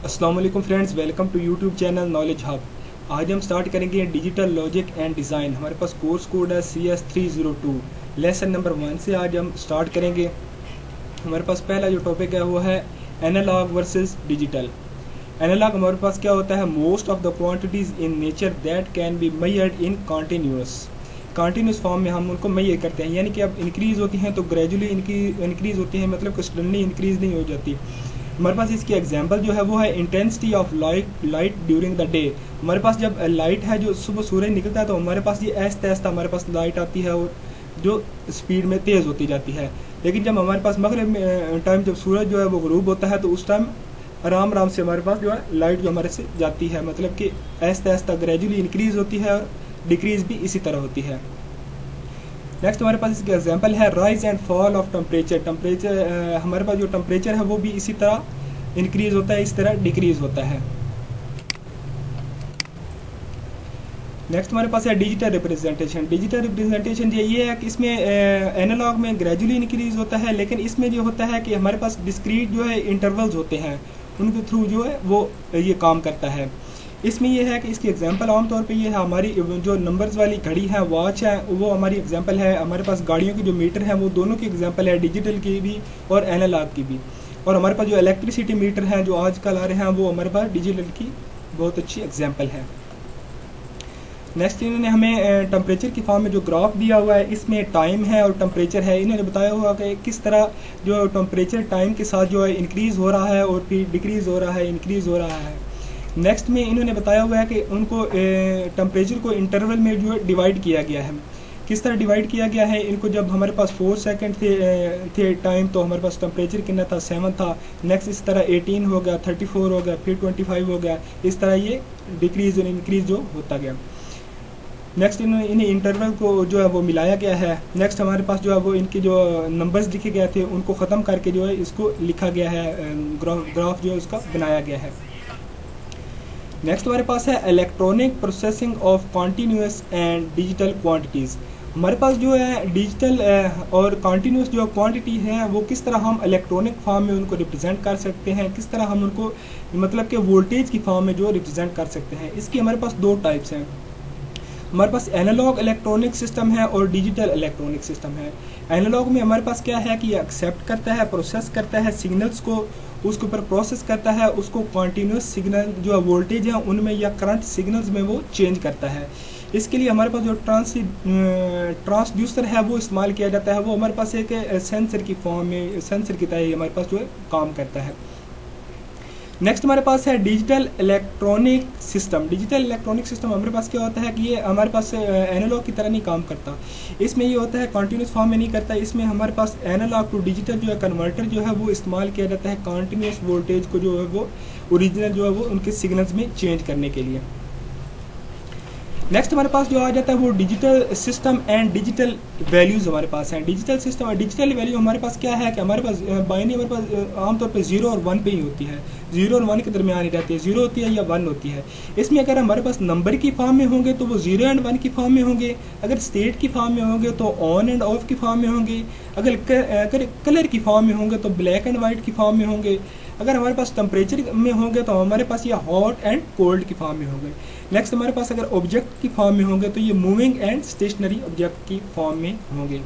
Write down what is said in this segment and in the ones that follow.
अस्सलाम वालेकुम friends, welcome to YouTube channel knowledge hub. आज हम स्टार्ट करेंगे डिजिटल लॉजिक एंड डिज़ाइन। हमारे पास कोर्स कोड है CS302। लेसन नंबर 1 से आज हम स्टार्ट करेंगे। हमारे पास पहला जो टॉपिक है वो है एनालॉग वर्सेस डिजिटल। एनालॉग हमारे पास क्या होता है, most of the quantities in nature that can be measured in continuous form में हम उनको मेजर करते हैं, यानी कि अब इंक्रीज़ होती हैं तो ग्रेजुअली इंक्रीज़ होती हैं, मतलब कि सडनली इंक्रीज़ नहीं हो जाती। हमारे पास इसकी एग्जांपल जो है वो है intensity of light during the day. हमारे पास जब लाइट है, जो सुबह सूरज निकलता है तो हमारे पास ये आहिस्ता आहिस्ता हमारे पास लाइट आती है और जो स्पीड में तेज़ होती जाती है। लेकिन जब हमारे पास मगरिब टाइम जब सूरज जो है वो ग़रूब होता है तो उस टाइम आराम आराम से हमारे पास जो है लाइट जो हमारे से जाती है, मतलब कि आहिस्ता आहिस्ता ग्रेजुअली इंक्रीज़ होती है और डिक्रीज़ भी इसी तरह होती है। नेक्स्ट हमारे पास इसका एग्जांपल है rise and fall of temperature. हमारे पास जो टेम्परेचर है वो भी इसी तरह इंक्रीज होता है, इस तरह डिक्रीज होता है। नेक्स्ट हमारे पास है डिजिटल रिप्रेजेंटेशन। डिजिटल रिप्रेजेंटेशन ये है कि इसमें एनालॉग में ग्रेजुअली इंक्रीज होता है, लेकिन इसमें जो होता है कि हमारे पास डिस्क्रीट जो है इंटरवल्स होते हैं, उनके थ्रू जो है वो ये काम करता है। इसमें यह है कि इसकी एग्जांपल आमतौर पे ये है, हमारी जो नंबर्स वाली घड़ी है, वॉच है, वो हमारी एग्जांपल है। हमारे पास गाड़ियों की जो मीटर है वो दोनों की एग्जांपल है, डिजिटल की भी और एनालॉग की भी। और हमारे पास जो इलेक्ट्रिसिटी मीटर हैं जो आजकल आ रहे हैं वो हमारे पास डिजिटल की बहुत अच्छी एग्जांपल है। नेक्स्ट इन्होंने हमें टेम्परेचर की फॉर्म में जो ग्राफ दिया हुआ है, इसमें टाइम है और टेम्परेचर है। इन्होंने बताया हुआ कि किस तरह जो टेम्परेचर टाइम के साथ जो है इंक्रीज़ हो रहा है और फिर डिक्रीज़ हो रहा है, इंक्रीज़ हो रहा है। नेक्स्ट में इन्होंने बताया हुआ है कि उनको टेम्परेचर को इंटरवल में जो है डिवाइड किया गया है। किस तरह डिवाइड किया गया है इनको, जब हमारे पास 4 सेकंड थे टाइम तो हमारे पास टेम्परेचर कितना था, 7 था। नेक्स्ट इस तरह 18 हो गया, 34 हो गया, फिर 25 हो गया। इस तरह ये डिक्रीज और इंक्रीज जो होता गया। नेक्स्ट इन्हें इंटरवल को जो है वो मिलाया गया है। नेक्स्ट हमारे पास जो है वो इनके जो नंबर्स लिखे गए थे उनको ख़त्म करके जो है इसको लिखा गया है, ग्राफ जो है उसका बनाया गया है। नेक्स्ट हमारे पास है electronic processing of continuous and digital quantities. हमारे पास जो है डिजिटल और कॉन्टीन्यूस जो क्वांटिटी है वो किस तरह हम इलेक्ट्रॉनिक फॉर्म में उनको रिप्रेजेंट कर सकते हैं, किस तरह हम उनको मतलब कि वोल्टेज की फॉर्म में जो रिप्रेजेंट कर सकते हैं। इसकी हमारे पास दो टाइप्स हैं। हमारे पास एनालॉग इलेक्ट्रॉनिक सिस्टम है और डिजिटल इलेक्ट्रॉनिक सिस्टम है। एनालॉग में हमारे पास क्या है कि ये एक्सेप्ट करता है, प्रोसेस करता है सिग्नल्स को, उसके ऊपर प्रोसेस करता है, उसको कॉन्टीन्यूस सिग्नल जो है वोल्टेज है उनमें या करंट सिग्नल्स में वो चेंज करता है। इसके लिए हमारे पास जो ट्रांसड्यूसर है वो इस्तेमाल किया जाता है। वो हमारे पास एक सेंसर की फॉर्म में, सेंसर की तरह हमारे पास जो है काम करता है। नेक्स्ट हमारे पास है digital electronic system. Digital electronic system हमारे पास क्या होता है कि ये हमारे पास एनालॉग की तरह नहीं काम करता। इसमें ये होता है कॉन्टीन्यूस फॉर्म में नहीं करता। इसमें हमारे पास एनालॉग टू डिजिटल जो है कन्वर्टर जो है वो इस्तेमाल किया जाता है कॉन्टीन्यूस वोल्टेज को जो है वो ओरिजिनल जो है वो उनके सिग्नल्स में चेंज करने के लिए। नेक्स्ट हमारे पास जो आ जाता है वो digital system and digital values हमारे पास हैं। डिजिटल सिस्टम और डिजिटल वैल्यू हमारे पास क्या है कि हमारे पास बाइनरी हमारे पास आमतौर पे 0 और 1 पे ही होती है, 0 और 1 के दरमियान ही रहती है, 0 होती है या 1 होती है। इसमें अगर हमारे पास नंबर की फॉर्म में होंगे तो वो 0 एंड 1 की फॉर्म में होंगे, अगर स्टेट की फॉर्म में होंगे तो ऑन एंड ऑफ की फॉर्म में होंगे, अगर कलर की फॉर्म में होंगे तो ब्लैक एंड वाइट की फॉर्म में होंगे, अगर हमारे पास टेम्परेचर में होंगे तो हमारे पास ये हॉट एंड कोल्ड की फॉर्म में होंगे। नेक्स्ट हमारे पास अगर ऑब्जेक्ट की फॉर्म में होंगे तो ये मूविंग एंड स्टेशनरी ऑब्जेक्ट की फॉर्म में होंगे।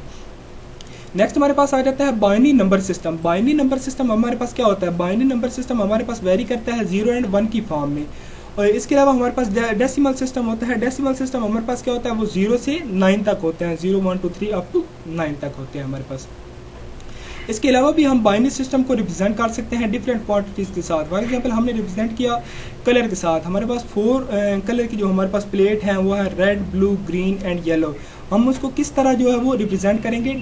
नेक्स्ट हमारे पास आ जाता है binary number system. Binary number system हमारे पास क्या होता है, बाइनरी नंबर सिस्टम हमारे पास वेरी करता है 0 एंड 1 की फॉर्म में। और इसके अलावा हमारे पास डेसिमल सिस्टम होता है। डेसिमल सिस्टम हमारे पास क्या होता है, वो 0 से 9 तक होते हैं, 0 1 2 3 अप टू 9 तक होते हैं हमारे पास। इसके अलावा भी हम बाइनरी सिस्टम को रिप्रेजेंट कर सकते हैं डिफरेंट क्वांटिटीज़ के साथ। फॉर एग्जांपल हमने रिप्रेजेंट किया कलर के साथ। हमारे पास 4 कलर की जो हमारे पास प्लेट हैं वो है red, blue, green and yellow. हम उसको किस तरह जो है वो रिप्रेजेंट करेंगे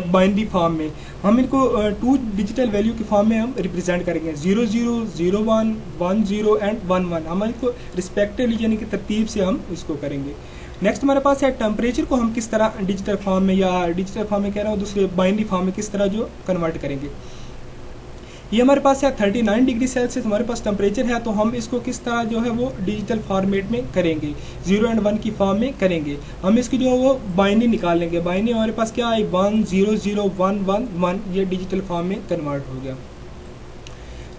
बाइनरी फॉर्म में। हम इनको 2 डिजिटल वैल्यू की फॉर्म में हम रिप्रेजेंट करेंगे, 0 0 0 1 1 0 एंड 1 1। हम इसको रिस्पेक्टिवली यानी कि तरतीब से हम इसको करेंगे। नेक्स्ट हमारे पास है टेम्परेचर को हम किस तरह डिजिटल फॉर्म में, या डिजिटल फॉर्म में कह रहा हूँ दूसरे बाइनरी फॉर्म में किस तरह जो कन्वर्ट करेंगे। ये हमारे पास है 39 डिग्री सेल्सियस हमारे पास टेम्परेचर है, तो हम इसको किस तरह जो है वो डिजिटल फॉर्मेट में करेंगे, 0 एंड 1 की फॉर्म में करेंगे। हम इसकी जो है वो बाइनरी निकाल लेंगे। बाइनरी हमारे पास क्या है, 1 0 0 1 1 1, ये डिजिटल फॉर्म में कन्वर्ट हो गया।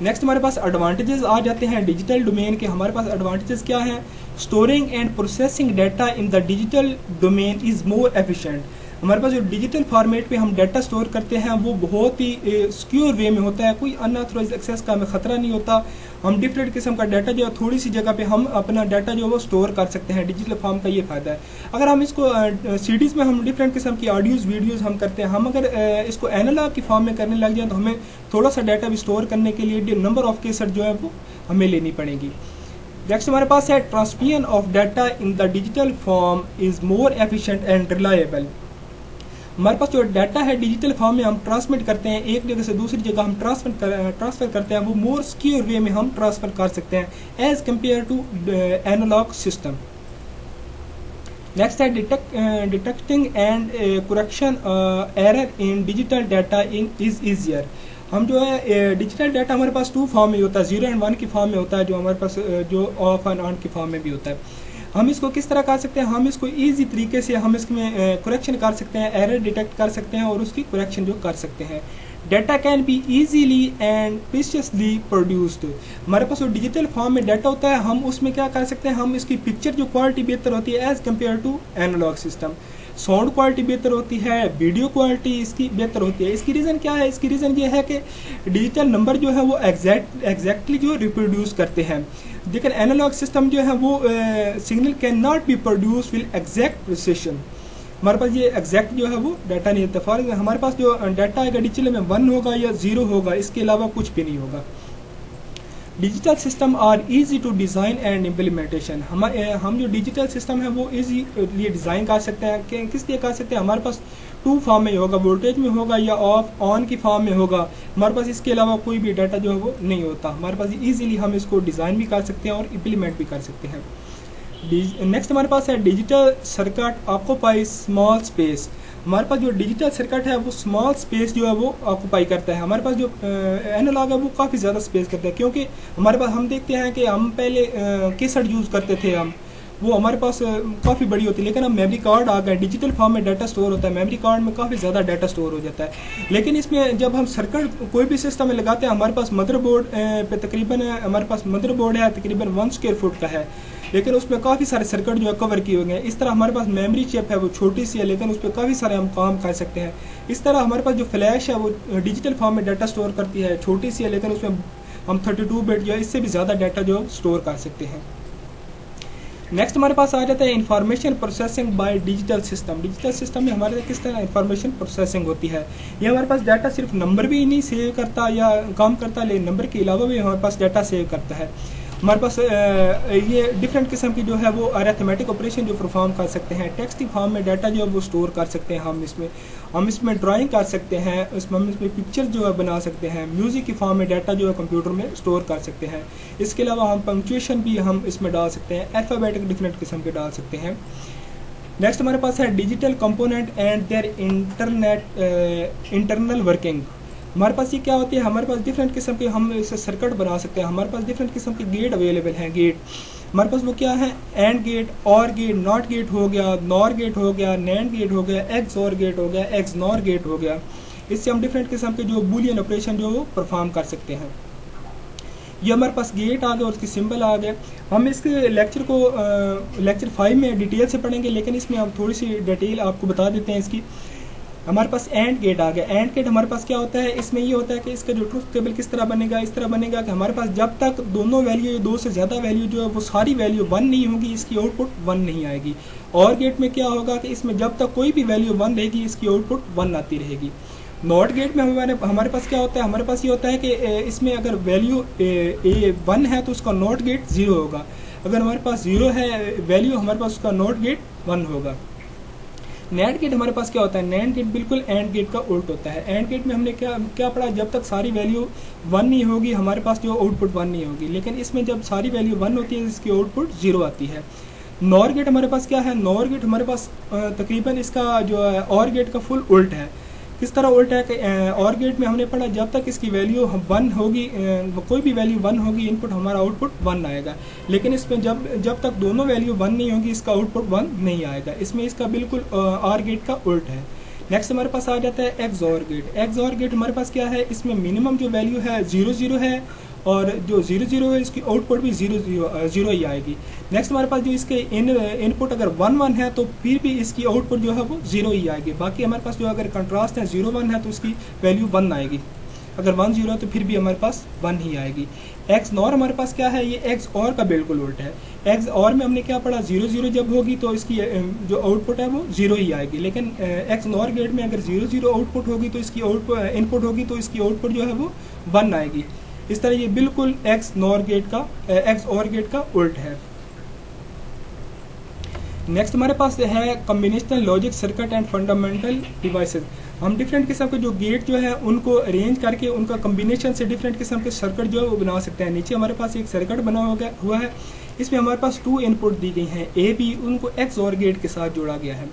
नेक्स्ट हमारे पास एडवांटेजेस आ जाते हैं डिजिटल डोमेन के। हमारे पास एडवांटेजेस क्या है? Storing and processing data in the digital domain is more efficient. हमारे पास जो डिजिटल फॉर्मेट पे हम डाटा स्टोर करते हैं वो बहुत ही सिक्योर वे में होता है, कोई अनऑथराइज्ड एक्सेस का हमें खतरा नहीं होता। हम डिफरेंट किस्म का डाटा जो है थोड़ी सी जगह पे हम अपना डाटा जो है वो स्टोर कर सकते हैं। डिजिटल फॉर्म का ये फायदा है। अगर हम इसको सीडीज में हम डिफरेंट किस्म की ऑडियोज वीडियोज हम करते हैं, हम अगर इसको एनालॉग की फॉर्म में करने लग जाए तो हमें थोड़ा सा डाटा भी स्टोर करने के लिए नंबर ऑफ केसेट जो है वो हमें लेनी पड़ेगी। नेक्स्ट हमारे पास है transmission of data in the digital form is more efficient and reliable. हमारे पास जो डाटा है डिजिटल फॉर्म में हम ट्रांसमिट करते हैं, एक जगह से दूसरी जगह हम ट्रांसफर करते हैं, वो मोर सिक्योर वे में हम ट्रांसफर कर सकते हैं as compare to analogue system. Next है detecting and correction error in digital data is easier. हम जो है डिजिटल डाटा हमारे पास 2 फॉर्म में होता है, 0 एंड 1 की फॉर्म में होता है, जो हमारे पास जो ऑफ एंड ऑन की फॉर्म में भी होता है। हम इसको किस तरह कर सकते हैं? हम इसको इजी तरीके से हम इसमें करेक्शन कर सकते हैं, एरर डिटेक्ट कर सकते हैं और उसकी करेक्शन जो कर सकते हैं। Data can be easily and precisely produced. हमारे पास जो डिजिटल फॉर्म में डाटा होता है हम उसमें क्या कर सकते हैं? हम इसकी पिक्चर जो क्वालिटी बेहतर होती है as compare to analogue system. Sound quality बेहतर होती है, वीडियो क्वालिटी इसकी बेहतर होती है। इसकी रीज़न क्या है? इसकी रीज़न ये है कि डिजिटल नंबर जो है वो एग्जैक्टली जो रिप्रोड्यूस करते हैं, लेकिन एनालॉग सिस्टम जो है वो signal can not be produce with exact precision. हमारे पास ये एग्जैक्ट जो है वो डाटा नहीं होता। फॉर एग्जाम्पल हमारे पास जो डाटा आएगा डिजिटल में 1 होगा या 0 होगा, इसके अलावा कुछ भी नहीं होगा। Digital system are easy to design and implementation. हम जो डिजिटल सिस्टम है वो इजीली डिज़ाइन कर सकते हैं। किस लिए कर सकते हैं? हमारे पास 2 फॉर्म में होगा, वोल्टेज में होगा या ऑफ ऑन की फॉर्म में होगा। हमारे पास इसके अलावा कोई भी डाटा जो है वो नहीं होता। हमारे पास इजीली हम इसको डिज़ाइन भी कर सकते हैं और इम्प्लीमेंट भी कर सकते हैं। नेक्स्ट हमारे पास है digital circuit occupy small space. हमारे पास जो डिजिटल सर्किट है वो स्मॉल स्पेस जो है वो ऑक्यूपाई करता है। हमारे पास जो एनालॉग है वो काफ़ी ज़्यादा स्पेस करता है, क्योंकि हमारे पास हम देखते हैं कि हम पहले कैसेट यूज़ करते थे, हम वो हमारे पास काफ़ी बड़ी होती है, लेकिन अब मेमोरी कार्ड आ गए, डिजिटल फॉर्म में डाटा स्टोर होता है, मेमोरी कार्ड में काफ़ी ज़्यादा डाटा स्टोर हो जाता है। लेकिन इसमें जब हम सर्किट कोई भी सिस्टम में लगाते हैं, हमारे पास मदरबोर्ड पे तकरीबन हमारे पास मदरबोर्ड है तकरीबन 1 स्क्वायर फुट का है, लेकिन उसमें काफ़ी सारे सर्किट जो है कवर किए हुए हैं। इस तरह हमारे पास मेमोरी चिप है वो छोटी सी है, लेकिन उस पर काफ़ी सारे हम काम कर सकते हैं। इस तरह हमारे पास जो फ्लैश है वो डिजिटल फॉर्म में डाटा स्टोर करती है, छोटी सी है, लेकिन उसमें हम 32 बिट जो है इससे भी ज़्यादा डाटा जो स्टोर कर सकते हैं। नेक्स्ट हमारे पास आ जाता है information processing by digital system. Digital system में हमारे किस तरह इंफॉर्मेशन प्रोसेसिंग होती है? ये हमारे पास डाटा सिर्फ नंबर भी नहीं सेव करता या काम करता, लेकिन नंबर के अलावा भी हमारे पास डाटा सेव करता है। हमारे पास ये डिफरेंट किस्म की जो है वो अरिथमेटिक ऑपरेशन जो परफॉर्म कर सकते हैं। टेक्स्ट फॉर्म में डाटा जो है वो स्टोर कर सकते हैं। हम इसमें ड्राइंग कर सकते हैं, हम इसमें पिक्चर जो है बना सकते हैं। म्यूज़िक की फॉर्म में डाटा जो है कंप्यूटर में स्टोर कर सकते हैं। इसके अलावा हम पंक्चुएशन भी हम इसमें डाल सकते हैं, अल्फ़ाबेटिक डिफरेंट किस्म के डाल सकते हैं। नेक्स्ट हमारे पास है digital component and their internal working. हमारे पास ये क्या होती है? हमारे पास डिफरेंट किस्म के हम इसे सर्किट बना सकते हैं। हमारे पास डिफरेंट किस्म के गेट अवेलेबल हैं। गेट हमारे पास वो क्या है? एंड गेट, और गेट, नॉट गेट हो गया, नॉर गेट हो गया, नैंड गेट हो गया, एक्स और गेट हो गया, एक्स नॉर गेट हो गया। इससे हम डिफरेंट किस्म के जो बूलियन ऑपरेशन जो वो परफॉर्म कर सकते हैं। ये हमारे पास गेट आ गया और उसकी सिंबल आ गए। हम इसके लेक्चर 5 में डिटेल से पढ़ेंगे, लेकिन इसमें हम थोड़ी सी डिटेल आपको बता देते हैं इसकी। हमारे पास एंड गेट आ गया। एंड गेट हमारे पास क्या होता है? इसमें ये होता है कि इसका जो ट्रुथ टेबल किस तरह बनेगा? इस तरह बनेगा कि हमारे पास जब तक दोनों वैल्यू, 2 से ज़्यादा वैल्यू जो है वो सारी वैल्यू 1 नहीं होगी, इसकी आउटपुट 1 नहीं आएगी। और गेट में क्या होगा कि इसमें जब तक कोई भी वैल्यू 1 रहेगी, इसकी आउटपुट 1 आती रहेगी। नॉट गेट में हमारे पास क्या होता है? हमारे पास ये होता है कि इसमें अगर वैल्यू 1 है तो उसका नॉट गेट 0 होगा। अगर हमारे पास 0 है वैल्यू, हमारे पास उसका नॉट गेट 1 होगा। नैंड गेट हमारे पास क्या होता है? नैंड गेट बिल्कुल एंड गेट का उल्ट होता है। एंड गेट में हमने क्या पढ़ा? जब तक सारी वैल्यू 1 नहीं होगी, हमारे पास जो आउटपुट 1 नहीं होगी। लेकिन इसमें जब सारी वैल्यू 1 होती है, इसकी आउटपुट 0 आती है। नॉर गेट हमारे पास क्या है? नॉर गेट हमारे पास तकरीबन इसका जो है और गेट का फुल उल्ट है। किस तरह उल्ट है कि और गेट में हमने पढ़ा जब तक इसकी वैल्यू 1 होगी, कोई भी वैल्यू 1 होगी, इनपुट हमारा आउटपुट 1 आएगा। लेकिन इसमें जब तक दोनों वैल्यू 1 नहीं होगी, इसका आउटपुट 1 नहीं आएगा। इसमें इसका बिल्कुल और गेट का उल्ट है। नेक्स्ट हमारे पास आ जाता है एक्सऑर गेट। एक्सऑर गेट हमारे पास क्या है, इसमें मिनिमम जो वैल्यू है 0 है और जो 0 है इसकी आउटपुट भी 0 ही आएगी। नेक्स्ट हमारे पास जो इसके इनपुट अगर 1 है तो फिर भी इसकी आउटपुट जो है वो 0 ही आएगी। बाकी हमारे पास जो अगर कंट्रास्ट है 0 1 है तो उसकी वैल्यू 1 आएगी, अगर 1 0 है तो फिर भी हमारे पास 1 ही आएगी। एक्स नॉर हमारे पास क्या है, ये एक्स और का बिल्कुल उल्टा है। एक्स और में हमने क्या पढ़ा, 0 जब होगी तो इसकी जो आउटपुट है वो 0 ही आएगी, लेकिन एक्स नॉर गेट में अगर 0 आउटपुट होगी तो इसकी इनपुट होगी तो इसकी आउटपुट जो है वो 1 आएगी। इस तरह ये बिल्कुल एक्स नॉर गेट का एक्स और गेट का उल्ट है। नेक्स्ट हमारे पास है combinational logic circuit and fundamental devices. हम डिफरेंट किस्म के जो गेट जो है उनको अरेंज करके उनका कॉम्बिनेशन से डिफरेंट किस्म के सर्किट जो है वो बना सकते हैं। नीचे हमारे पास एक सर्किट बना हुआ है, इसमें हमारे पास 2 इनपुट दी गई हैं ए बी, उनको एक्स और गेट के साथ जोड़ा गया है,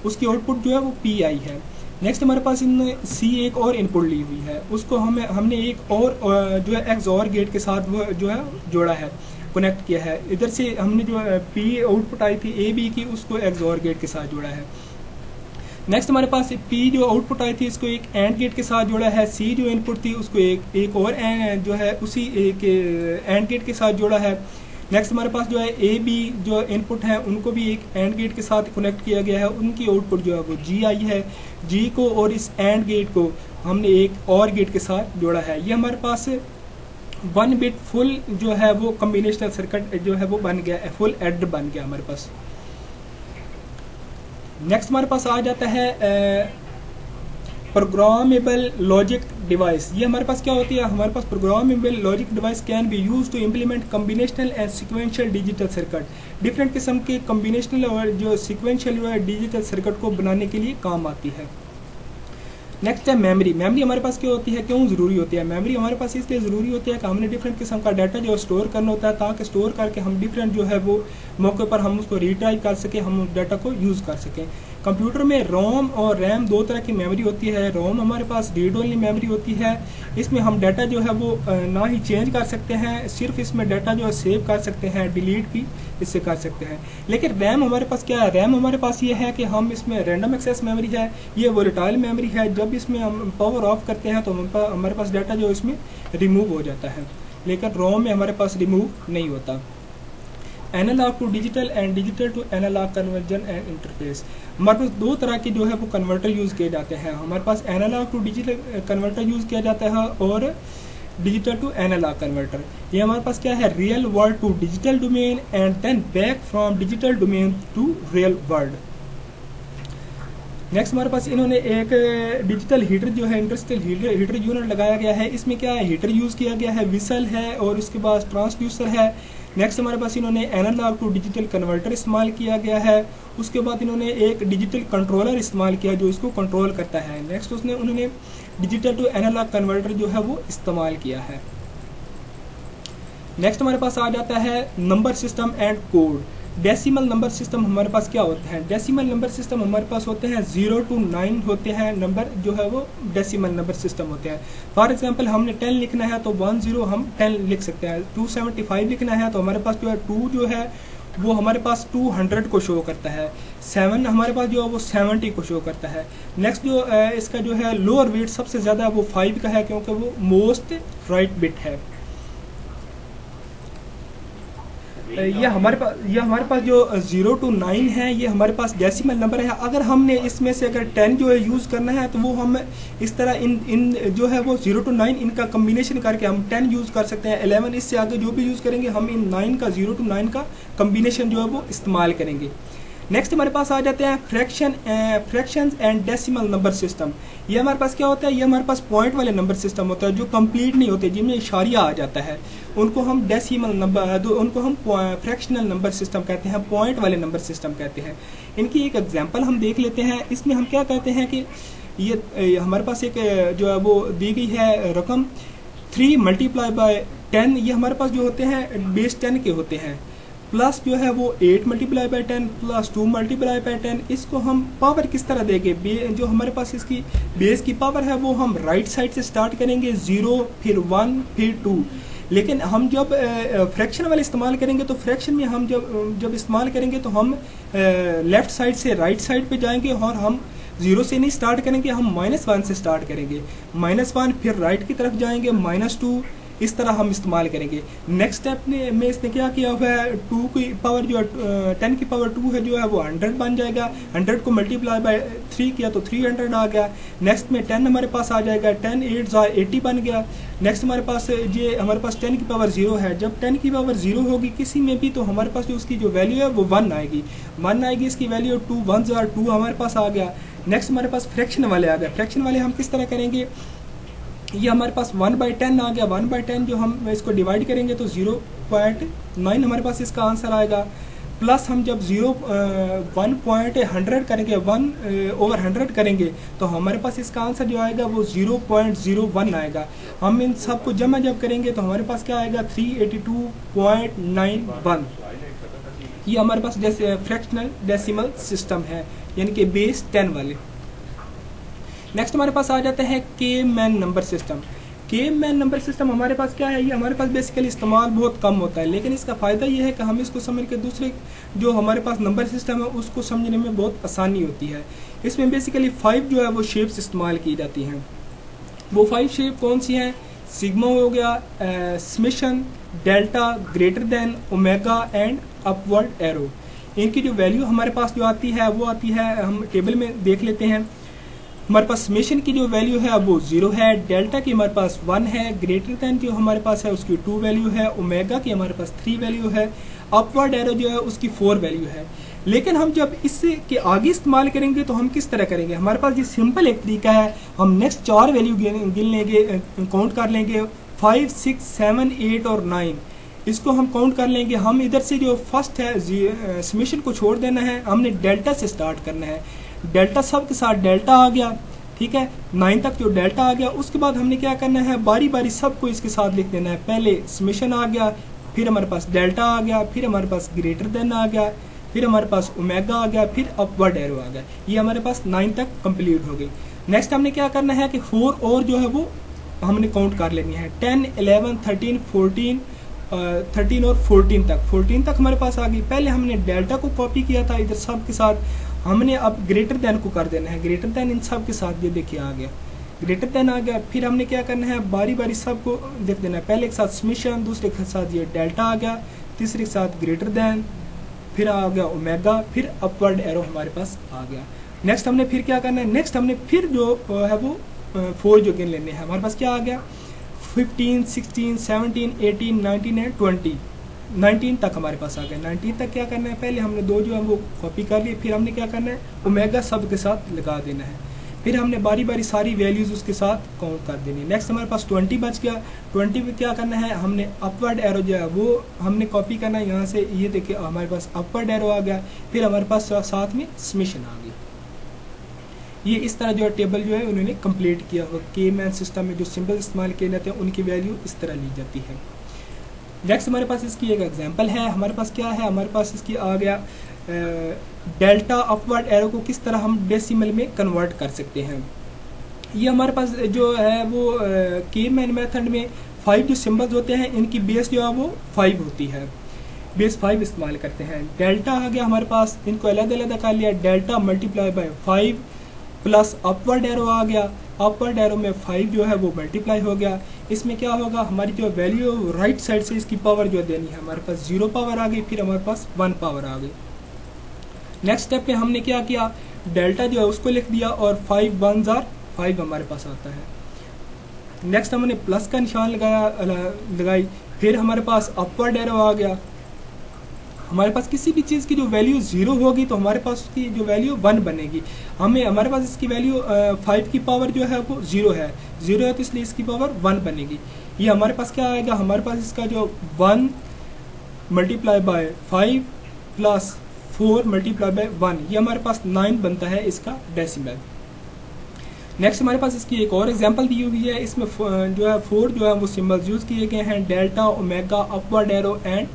उसकी आउटपुट जो है वो पी आई है। नेक्स्ट हमारे पास इनने सी एक और इनपुट ली हुई है, उसको हमने एक और जो है एक्स और गेट के साथ वो जो है जोड़ा है, कनेक्ट किया है। इधर से हमने जो पी आउटपुट आई थी ए बी की, उसको एक्स और गेट के साथ जोड़ा है। नेक्स्ट हमारे पास पी जो आउटपुट आई थी इसको एक एंड गेट के साथ जोड़ा है, सी जो इनपुट थी उसको एक और जो है उसी एक एंड गेट के साथ जोड़ा है। नेक्स्ट हमारे पास जो है ए बी जो इनपुट है उनको भी एक एंड गेट के साथ कनेक्ट किया गया है, उनकी आउटपुट जो है वो जी आई है। जी को और इस एंड गेट को हमने एक और गेट के साथ जोड़ा है। ये हमारे पास 1 बिट फुल जो है वो कॉम्बिनेशनल सर्किट जो है वो बन गया, फुल एडर बन गया हमारे पास। नेक्स्ट हमारे पास आ जाता है प्रोग्रामेबल लॉजिक डिवाइस। ये हमारे पास क्या होती है, हमारे पास programmable logic device can be use to implement combinational and sequential digital circuit. Different किस्म के कॉम्बिनेशनल और जो सिक्वेंशियल डिजिटल सर्किट को बनाने के लिए काम आती है। नेक्स्ट है मेमोरी। मेमोरी हमारे पास क्या होती है, क्यों ज़रूरी होती है मेमोरी? हमारे पास इसलिए ज़रूरी होती है कि हमने डिफरेंट किस्म का डाटा जो स्टोर करना होता है, ताकि स्टोर करके हम डिफरेंट जो है वो मौके पर हम उसको रिट्राई कर सकें, हम उस डाटा को यूज़ कर सकें। कंप्यूटर में रोम और रैम 2 तरह की मेमोरी होती है। रोम हमारे पास रीड ओनली मेमोरी होती है, इसमें हम डाटा जो है वो ना ही चेंज कर सकते हैं, सिर्फ इसमें डाटा जो है सेव कर सकते हैं, डिलीट भी इससे कर सकते हैं। लेकिन रैम हमारे पास क्या है, रैम हमारे पास ये है कि हम इसमें रैंडम एक्सेस मेमोरी है, ये वोलेटाइल मेमोरी है। जब इसमें हम पावर ऑफ करते हैं तो हमारे पास डाटा जो इसमें रिमूव हो जाता है, लेकिन रोम में हमारे पास रिमूव नहीं होता। Analogue to digital and digital to analogue conversion and interface. हमारे पास 2 तरह के जो है वो कन्वर्टर यूज़ किए जाते हैं। हमारे पास analogue to digital converter use किया जाता है और डिजिटल टू एनालॉग कन्वर्टर। ये हमारे पास क्या है, real world to digital domain and then back from digital domain to real world. Next हमारे पास इन्होंने एक डिजिटल हीटर जो है इंडस्ट्रियल हीटर यूनिट लगाया गया है। इसमें क्या है, हीटर यूज़ किया गया है, विसल है और उसके बाद ट्रांसड्यूसर है। नेक्स्ट हमारे पास इन्होंने एनालॉग टू डिजिटल कन्वर्टर इस्तेमाल किया गया है। उसके बाद इन्होंने एक डिजिटल कंट्रोलर इस्तेमाल किया जो इसको कंट्रोल करता है। नेक्स्ट उन्होंने डिजिटल टू एनालॉग कन्वर्टर जो है वो इस्तेमाल किया है। नेक्स्ट हमारे पास आ जाता है number system and code. Decimal number system हमारे पास क्या होता है, डेसिमल नंबर सिस्टम हमारे पास होते हैं 0 to 9 होते हैं नंबर जो है वो डेसिमल नंबर सिस्टम होते हैं। फॉर एग्जांपल हमने 10 लिखना है तो 10 हम 10 लिख सकते हैं। 275 लिखना है तो हमारे पास जो है 2 जो है वो हमारे पास 200 को शो करता है। 7 हमारे पास जो है वो 70 को शो करता है। नेक्स्ट जो इसका जो है लोअर वेट सबसे ज़्यादा वो 5 का है, क्योंकि वो मोस्ट राइट बिट है। ये हमारे पास जो 0 to 9 है ये हमारे पास डेसिमल नंबर है। अगर हमने इसमें से अगर 10 जो है यूज़ करना है तो वो हम इस तरह इन जो है वो 0 to 9 इनका कम्बिनेशन करके हम 10 यूज़ कर सकते हैं। 11 इससे आगे जो भी यूज़ करेंगे हम इन 9 का 0 to 9 का कम्बिनेशन जो है वो इस्तेमाल करेंगे। नेक्स्ट हमारे पास आ जाते हैं fractions and decimal number system. ये हमारे पास क्या होता है, ये हमारे पास पॉइंट वाले नंबर सिस्टम होता है जो कंप्लीट नहीं होते, जिनमें इशारिया आ जाता है, उनको हम डेसिमल नंबर उनको हम फ्रैक्शनल नंबर सिस्टम कहते हैं, पॉइंट वाले नंबर सिस्टम कहते हैं। इनकी एक एग्जांपल हम देख लेते हैं। इसमें हम क्या कहते हैं कि ये हमारे पास एक जो है वो दी गई है रकम 3 × 10। ये हमारे पास जो होते हैं बेस 10 के होते हैं, प्लस जो है वो 8 × 10 प्लस 2 × 10। इसको हम पावर किस तरह देंगे, जो हमारे पास इसकी बेस की पावर है वो हम राइट साइड से स्टार्ट करेंगे, 0 फिर 1 फिर 2। लेकिन हम जब फ्रैक्शन वाले इस्तेमाल करेंगे तो फ्रैक्शन में हम जब इस्तेमाल करेंगे तो हम लेफ्ट साइड से राइट साइड पे जाएंगे और हम जीरो से नहीं स्टार्ट करेंगे, हम -1 से स्टार्ट करेंगे, -1 फिर राइट की तरफ जाएंगे -2, इस तरह हम इस्तेमाल करेंगे। नेक्स्ट स्टेप में इसने क्या किया हुआ है, 2 की पावर जो है 10 की पावर 2 है जो है वो 100 बन जाएगा, 100 को मल्टीप्लाई बाय 3 किया तो 300 आ गया। नेक्स्ट में 10 हमारे पास आ जाएगा, 10 8 80 बन गया। नेक्स्ट हमारे पास ये हमारे पास 10 की पावर 0 है, जब 10 की पावर 0 होगी किसी में भी तो हमारे पास जो उसकी जो वैल्यू है वो 1 आएगी, 1 आएगी, इसकी वैल्यू 2 1 2 हमारे पास आ गया। नेक्स्ट हमारे पास फ्रैक्शन वाले आ गए, फ्रैक्शन वाले हम किस तरह करेंगे, ये हमारे पास 1/10 आ गया, 1/10 जो हम इसको डिवाइड करेंगे तो 0.9 हमारे पास इसका आंसर आएगा। प्लस हम जब 100 करेंगे, 1/100 करेंगे तो हमारे पास इसका आंसर जो आएगा वो 0.01 आएगा। हम इन सब को जमा जब करेंगे तो हमारे पास क्या आएगा 382.91। ये हमारे पास जैसे फ्रैक्शनल डेसिमल सिस्टम है, यानी कि बेस 10 वाले। नेक्स्ट हमारे पास आ जाता है के मैन नंबर सिस्टम। के मैन नंबर सिस्टम हमारे पास क्या है, ये हमारे पास बेसिकली इस्तेमाल बहुत कम होता है, लेकिन इसका फ़ायदा ये है कि हम इसको समझ के दूसरे जो हमारे पास नंबर सिस्टम है उसको समझने में बहुत आसानी होती है। इसमें बेसिकली 5 जो है वो शेप्स इस्तेमाल की जाती हैं। वो 5 शेप कौन सी हैं, सिग्मा हो गया, summation, delta, greater than, omega and upward arrow. इनकी जो वैल्यू हमारे पास जो आती है वो आती है, हम टेबल में देख लेते हैं। हमारे पास समेशन की जो वैल्यू है वो 0 है, डेल्टा की हमारे पास 1 है, ग्रेटर देन जो हमारे पास है उसकी 2 वैल्यू है, ओमेगा की हमारे पास 3 वैल्यू है, अपवर्ड एरो जो है उसकी 4 वैल्यू है। लेकिन हम जब इससे के आगे इस्तेमाल करेंगे तो हम किस तरह करेंगे, हमारे पास ये सिंपल एक तरीका है, हम नेक्स्ट 4 वैल्यू गिन लेंगे, काउंट कर लेंगे 5 6 7 8 और 9, इसको हम काउंट कर लेंगे। हम इधर से जो फर्स्ट है समेशन को छोड़ देना है, हमने डेल्टा से स्टार्ट करना है, डेल्टा सब के साथ डेल्टा आ गया, ठीक है, 9 तक जो डेल्टा आ गया। उसके बाद हमने क्या करना है, बारी बारी सबको इसके साथ लिख देना है। पहले समेशन आ गया, फिर हमारे पास डेल्टा आ गया, फिर हमारे पास ग्रेटर देन आ गया, फिर हमारे पास ओमेगा आ गया, फिर अपवर्ड एरो आ गया। ये हमारे पास 9 तक कंप्लीट हो गई। नेक्स्ट हमने क्या करना है कि 4 और जो है वो हमने काउंट कर लेनी है, 10 11 13 14 13 और 14 तक हमारे पास आ गई। पहले हमने डेल्टा को कॉपी किया था इधर सब के साथ, हमने अब ग्रेटर देन को कर देना है, ग्रेटर देन इन सब के साथ, ये देखिए आ गया, ग्रेटर देन आ गया। फिर हमने क्या करना है, बारी बारी सबको देख देना है, पहले के साथ समेशन, दूसरे के साथ ये डेल्टा आ गया, तीसरे के साथ ग्रेटर देन, फिर आ गया ओमेगा, फिर अपवर्ड एरो हमारे पास आ गया। नेक्स्ट हमने फिर क्या करना है, नेक्स्ट हमने फिर जो है वो 4 जो गिन लेने हैं। हमारे पास क्या आ गया 15 16 17 18 19 एंड 20, 19 तक हमारे पास आ गया। 19 तक क्या करना है, पहले हमने 2 जो है वो कॉपी कर ली, फिर हमने क्या करना है ओमेगा सब के साथ लगा देना है, फिर हमने बारी बारी सारी वैल्यूज उसके साथ काउंट कर देनी है। नेक्स्ट हमारे पास 20 बच गया, 20 में क्या करना है, हमने अपवर्ड एरो जो है वो हमने कॉपी करना है यहाँ से, ये देखिए हमारे पास अपवर्ड एरो आ गया, फिर हमारे पास साथ में समेशन आ गई। ये इस तरह जो है टेबल जो है उन्होंने कंप्लीट किया हुआ। के मैन सिस्टम में जो सिंबल इस्तेमाल किए जाते हैं उनकी वैल्यू इस तरह ली जाती है। नेक्स्ट हमारे पास इसकी एक एग्जांपल है, हमारे पास क्या है, हमारे पास इसकी आ गया डेल्टा अपवर्ड एरो को किस तरह हम डेसिमल में कन्वर्ट कर सकते हैं। ये हमारे पास जो है वो के मैन मेथड में 5 जो सिंबल्स होते हैं इनकी बेस जो है वो 5 होती है, बेस 5 इस्तेमाल करते हैं। डेल्टा आ गया हमारे पास, इनको अलग अलग कर लिया, delta multiply by 5 plus upward arrow आ गया, अपवर्ड एरो में 5 जो है वो मल्टीप्लाई हो गया। इसमें क्या होगा, हमारी जो वैल्यू राइट साइड से इसकी पावर जो देनी है, हमारे पास 0 पावर आ गई, फिर हमारे पास 1 पावर आ गई। नेक्स्ट स्टेप पे हमने क्या किया, डेल्टा जो है उसको लिख दिया और 5 1 जार 5 हमारे पास आता है। नेक्स्ट हमने प्लस का निशान लगाई, फिर हमारे पास अपवर्ड एरो आ गया। हमारे पास किसी भी चीज़ की जो वैल्यू 0 होगी तो हमारे पास उसकी जो वैल्यू 1 बनेगी। हमारे पास इसकी वैल्यू 5 की पावर जो है वो 0 है, 0 है तो इसलिए इसकी पावर 1 बनेगी। ये हमारे पास क्या आएगा, हमारे पास इसका जो 1 multiply by 5 plus 4 multiply by 1, ये हमारे पास 9 बनता है इसका डेसिमल। नेक्स्ट हमारे पास इसकी एक और एग्जांपल दी हुई है, इसमें जो है 4 जो है वो सिंबल्स यूज़ किए गए हैं, delta, omega, upward arrow and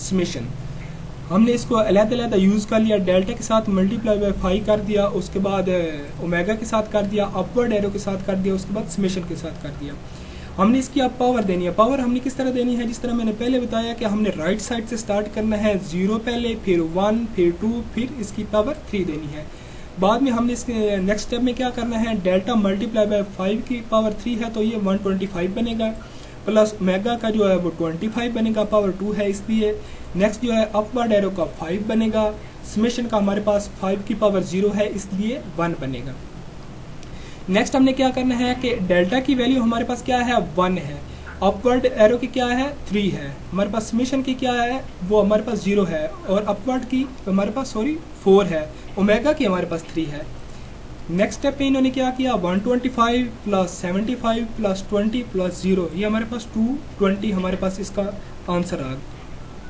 summation. हमने इसको अलग-अलग यूज़ कर लिया, डेल्टा के साथ मल्टीप्लाई बाय 5 कर दिया, उसके बाद ओमेगा के साथ कर दिया, अपवर्ड एरो के साथ कर दिया, उसके बाद समेशन के साथ कर दिया। हमने इसकी अब पावर देनी है। पावर हमने किस तरह देनी है, जिस तरह मैंने पहले बताया कि हमने राइट साइड से स्टार्ट करना है, 0 पहले, फिर 1, फिर 2, फिर इसकी पावर 3 देनी है। बाद में हमने इसके नेक्स्ट स्टेप में क्या करना है, डेल्टा मल्टीप्लाई बाय 5 की पावर 3 है तो ये 125 बनेगा, प्लस ओमेगा का जो है वो 25 बनेगा, पावर 2 है इसलिए। नेक्स्ट जो है अपवर्ड एरो का 5 बनेगा, समेशन का हमारे पास 5 की पावर 0 है इसलिए 1 बनेगा। नेक्स्ट हमने क्या करना है कि डेल्टा की वैल्यू हमारे पास क्या है, 1 है, अपवर्ड एरो की क्या है, 3 है, हमारे पास समेशन की क्या है, वो हमारे पास 0 है, और अपवर्ड की हमारे पास 4 है, ओमेगा की हमारे पास 3 है। नेक्स्ट स्टेप पे इन्होंने क्या किया, 125 प्लस 75 प्लस 20 प्लस 0, ये हमारे पास 220 हमारे पास इसका आंसर आ गया।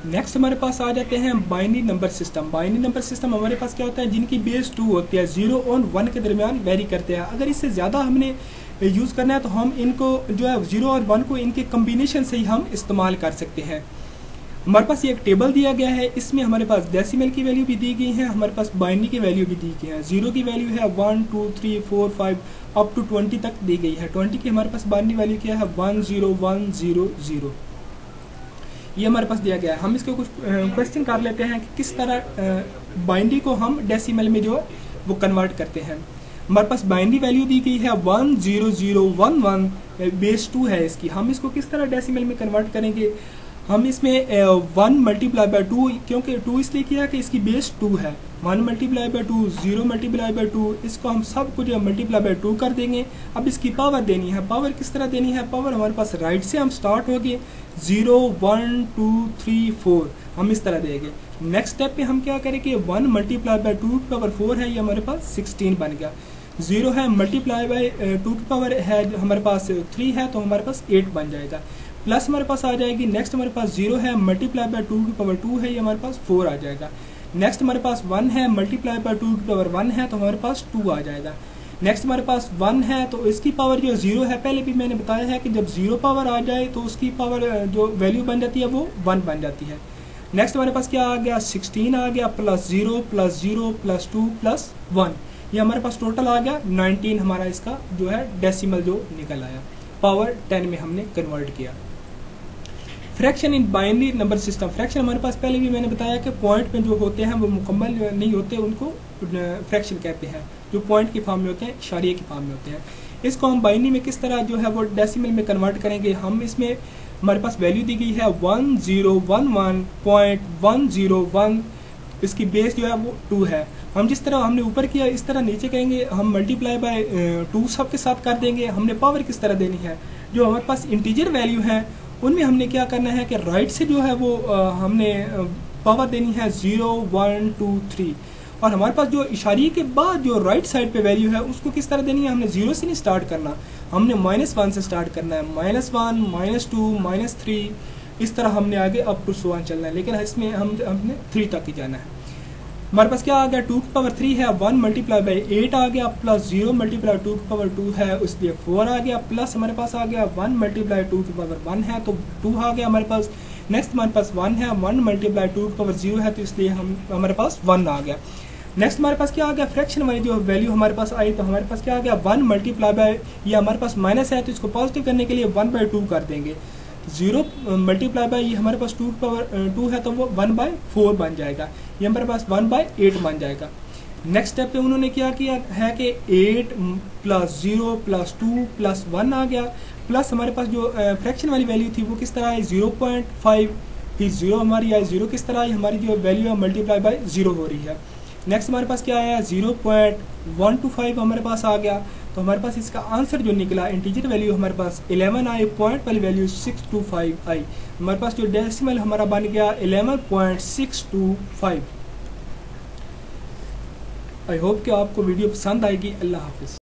नेक्स्ट हमारे पास आ जाते हैं binary number system. Binary number system हमारे पास क्या होता है, जिनकी बेस 2 होती है, 0 और 1 के दरमियान वेरी करते हैं। अगर इससे ज़्यादा हमने यूज़ करना है तो हम इनको जो है 0 और 1 को इनके कम्बिनेशन से ही हम इस्तेमाल कर सकते हैं। हमारे पास ये एक टेबल दिया गया है, इसमें हमारे पास डेसिमल की वैल्यू भी दी गई है, हमारे पास बाइनरी की वैल्यू भी दी गई है। 0 की वैल्यू है 1 2 3 4 5 अप टू 20 तक दी गई है। 20 की हमारे पास बाइनरी वैल्यू क्या है, 10100, ये हमारे पास दिया गया है। हम इसके कुछ क्वेश्चन कर लेते हैं कि किस तरह बाइनरी को हम डेसिमल में जो है वो कन्वर्ट करते हैं। हमारे पास बाइनरी वैल्यू दी गई है 10011, बेस 2 है इसकी। हम इसको किस तरह डेसिमल में कन्वर्ट करेंगे, हम इसमें 1 मल्टीप्लाई बाय 2, क्योंकि 2 इसलिए किया कि इसकी बेस 2 है, 1 मल्टीप्लाई बाय 2, 0 मल्टीप्लाई बाय 2, इसको हम सब कुछ मल्टीप्लाई बाय 2 कर देंगे। अब इसकी पावर देनी है, पावर किस तरह देनी है, पावर हमारे पास राइट से हम स्टार्ट हो गए, 0 1 2 3 4, हम इस तरह देंगे। नेक्स्ट स्टेप पे हम क्या करेंगे, 1 मल्टीप्लाई बाय 2 की पावर 4 है, ये हमारे पास 16 बन गया। 0 है मल्टीप्लाई बाय 2 की पावर है हमारे पास 3 है तो हमारे पास 8 बन जाएगा, प्लस हमारे पास आ जाएगी। नेक्स्ट हमारे पास 0 है मल्टीप्लाई बाय 2 की पावर 2 है, ये हमारे पास 4 आ जाएगा। नेक्स्ट हमारे पास 1 है मल्टीप्लाई बाय 2 की पावर 1 है तो हमारे पास 2 आ जाएगा। नेक्स्ट हमारे पास 1 है तो इसकी पावर जो 0 है, पहले भी मैंने बताया है कि जब 0 पावर आ जाए तो उसकी पावर जो वैल्यू बन जाती है वो 1 बन जाती है। नेक्स्ट हमारे पास क्या आ गया, 16 आ गया, प्लस 0 प्लस 0 प्लस 2 प्लस 1, ये हमारे पास टोटल आ गया 19 हमारा इसका जो है डेसिमल जो निकल आया, पावर 10 में हमने कन्वर्ट किया। Fraction in binary number system, fraction हमारे पास पहले भी मैंने बताया कि पॉइंट में जो होते हैं वो मुकम्मल नहीं होते, उनको फ्रैक्शन कहते हैं, जो पॉइंट की फॉर्म में होते हैं, इशारिये की फॉर्म में होते हैं। इसको हम बाइनरी में किस तरह जो है वो डेसिमल में कन्वर्ट करेंगे, हम इसमें हमारे पास वैल्यू दी गई है 1011.101, इसकी बेस जो है वो 2 है। हम जिस तरह हमने ऊपर किया इस तरह नीचे करेंगे, हम मल्टीप्लाई बाय 2 सब के साथ कर देंगे। हमने पावर किस तरह देनी है, जो हमारे पास इंटीजर वैल्यू है उनमें हमने क्या करना है कि राइट से जो है वो हमने पावर देनी है 0 1 2 3, और हमारे पास जो इशारिये के बाद जो राइट साइड पे वैल्यू है उसको किस तरह देनी है, हमने 0 से नहीं स्टार्ट करना, हमने -1 से स्टार्ट करना है, -1 -2 -3, इस तरह हमने आगे अप टू 1 चलना है, लेकिन इसमें हमने 3 तक ही जाना है। हमारे पास क्या आ गया, 2 की पावर 3 है, 1 मल्टीप्लाई बाई 8 आ गया, प्लस 0 मल्टीप्लाई 2 की पावर 2 है इसलिए 4 आ गया, प्लस हमारे पास आ गया 1 मल्टीप्लाई 2 की पावर 1 है तो 2 आ गया हमारे पास। नेक्स्ट हमारे पास 1 है, 1 मल्टीप्लाई 2 की पावर 0 है तो इसलिए हमारे पास 1 आ गया। नेक्स्ट हमारे पास क्या आ गया, फ्रैक्शन वाली जो वैल्यू हमारे पास आई तो हमारे पास क्या आ गया, 1 मल्टीप्लाई बाय, ये हमारे पास माइनस है तो इसको पॉजिटिव करने के लिए 1/2 कर देंगे। 0 मल्टीप्लाई बाय ये हमारे पास 2 पावर 2 है तो वो 1/4 बन जाएगा, ये हमारे पास 1/8 बन जाएगा। नेक्स्ट स्टेप पे उन्होंने क्या किया है कि 8 + 0 + 2 + 1 आ गया, प्लस हमारे पास जो फ्रैक्शन वाली वैल्यू थी वो किस तरह आई 0.5, फिर 0 हमारी आई, 0 किस तरह आई, हमारी जो वैल्यू है मल्टीप्लाई बाय 0 हो रही है। नेक्स्ट हमारे पास क्या आया 0.125 हमारे पास आ गया, तो हमारे पास इसका आंसर जो निकला इंटीजर वैल्यू हमारे पास 11 आई, पॉइंट वाली वैल्यू 625 आई, हमारे पास जो डेसिमल हमारा बन गया 11.625। आई होप कि आपको वीडियो पसंद आएगी। अल्लाह हाफिज़।